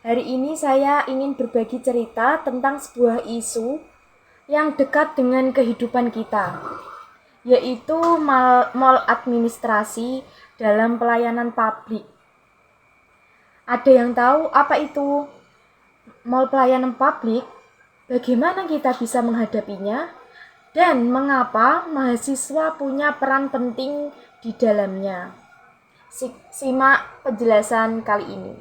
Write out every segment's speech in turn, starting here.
Hari ini saya ingin berbagi cerita tentang sebuah isu yang dekat dengan kehidupan kita, yaitu maladministrasi dalam pelayanan publik. Ada yang tahu apa itu mal pelayanan publik? Bagaimana kita bisa menghadapinya? Dan mengapa mahasiswa punya peran penting di dalamnya? Simak penjelasan kali ini.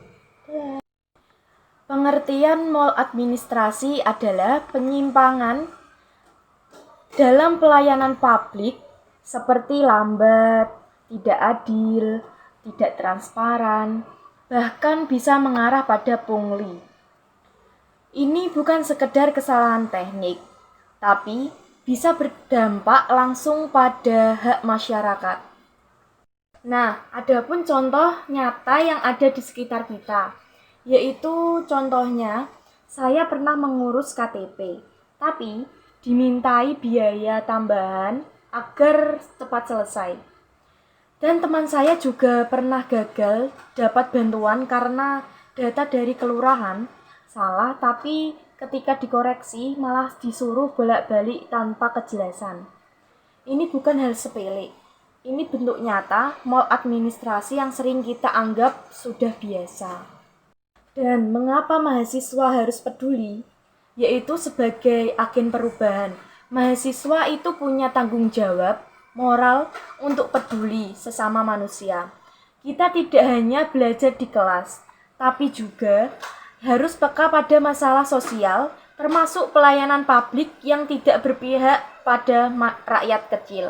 Pengertian maladministrasi adalah penyimpangan dalam pelayanan publik seperti lambat, tidak adil, tidak transparan, bahkan bisa mengarah pada pungli. Ini bukan sekedar kesalahan teknik, tapi bisa berdampak langsung pada hak masyarakat. Nah, adapun contoh nyata yang ada di sekitar kita, yaitu contohnya saya pernah mengurus KTP, tapi dimintai biaya tambahan agar cepat selesai. Dan teman saya juga pernah gagal dapat bantuan karena data dari kelurahan salah, tapi ketika dikoreksi malah disuruh bolak-balik tanpa kejelasan. Ini bukan hal sepele. Ini bentuk nyata maladministrasi yang sering kita anggap sudah biasa. Dan mengapa mahasiswa harus peduli? Yaitu sebagai agen perubahan. Mahasiswa itu punya tanggung jawab moral untuk peduli sesama manusia. Kita tidak hanya belajar di kelas, tapi juga harus peka pada masalah sosial, termasuk pelayanan publik yang tidak berpihak pada rakyat kecil.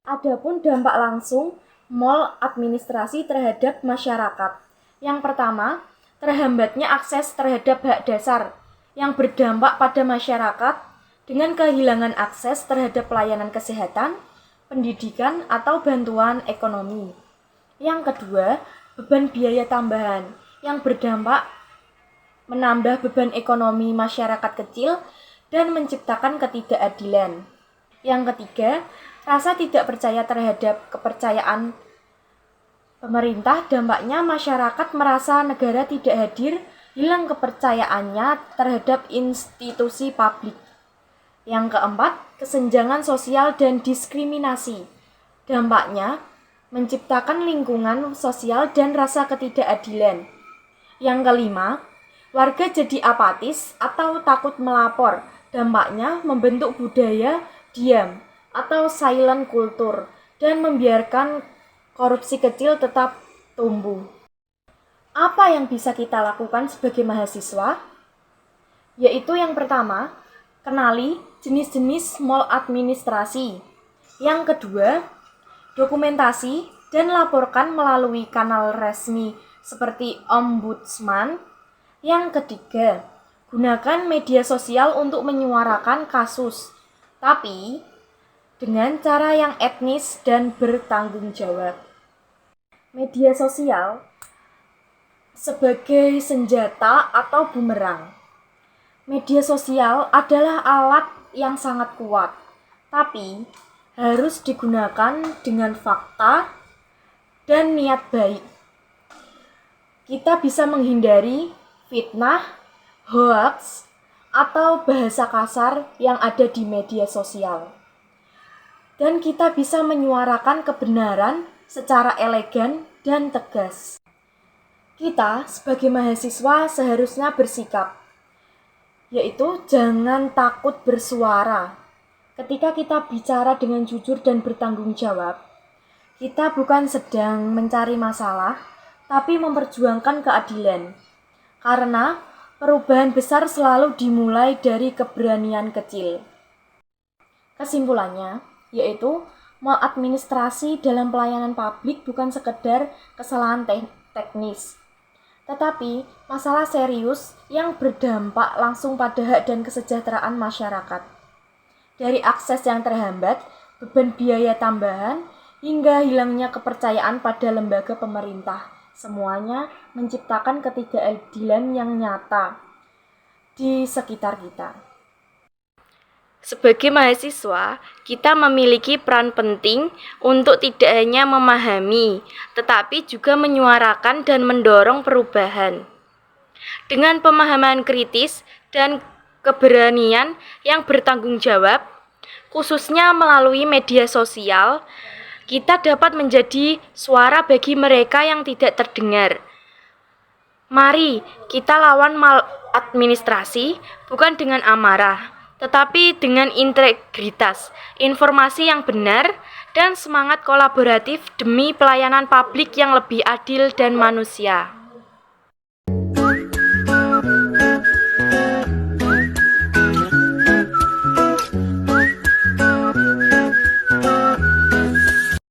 Adapun dampak langsung maladministrasi terhadap masyarakat. Yang pertama, terhambatnya akses terhadap hak dasar yang berdampak pada masyarakat dengan kehilangan akses terhadap pelayanan kesehatan, pendidikan, atau bantuan ekonomi. Yang kedua, beban biaya tambahan yang berdampak menambah beban ekonomi masyarakat kecil dan menciptakan ketidakadilan. Yang ketiga, rasa tidak percaya terhadap kepercayaan pemerintah. Dampaknya masyarakat merasa negara tidak hadir, hilang kepercayaannya terhadap institusi publik. Yang keempat, kesenjangan sosial dan diskriminasi. Dampaknya menciptakan lingkungan sosial dan rasa ketidakadilan. Yang kelima, warga jadi apatis atau takut melapor. Dampaknya membentuk budaya diam atau silent culture dan membiarkan korupsi kecil tetap tumbuh. Apa yang bisa kita lakukan sebagai mahasiswa? Yaitu yang pertama, kenali jenis-jenis maladministrasi. Yang kedua, dokumentasi dan laporkan melalui kanal resmi seperti Ombudsman. Yang ketiga, gunakan media sosial untuk menyuarakan kasus, tapi dengan cara yang etnis dan bertanggung jawab. Media sosial sebagai senjata atau bumerang. Media sosial adalah alat yang sangat kuat, tapi harus digunakan dengan fakta dan niat baik. Kita bisa menghindari fitnah, hoax, atau bahasa kasar yang ada di media sosial. Dan kita bisa menyuarakan kebenaran secara elegan dan tegas. Kita sebagai mahasiswa seharusnya bersikap, yaitu jangan takut bersuara. Ketika kita bicara dengan jujur dan bertanggung jawab, kita bukan sedang mencari masalah, tapi memperjuangkan keadilan. Karena perubahan besar selalu dimulai dari keberanian kecil. Kesimpulannya, yaitu maladministrasi dalam pelayanan publik bukan sekedar kesalahan teknis, tetapi masalah serius yang berdampak langsung pada hak dan kesejahteraan masyarakat. Dari akses yang terhambat, beban biaya tambahan, hingga hilangnya kepercayaan pada lembaga pemerintah. Semuanya menciptakan ketidakadilan yang nyata di sekitar kita. Sebagai mahasiswa, kita memiliki peran penting untuk tidak hanya memahami, tetapi juga menyuarakan dan mendorong perubahan. Dengan pemahaman kritis dan keberanian yang bertanggung jawab, khususnya melalui media sosial, kita dapat menjadi suara bagi mereka yang tidak terdengar. Mari kita lawan maladministrasi bukan dengan amarah, tetapi dengan integritas, informasi yang benar, dan semangat kolaboratif demi pelayanan publik yang lebih adil dan manusia.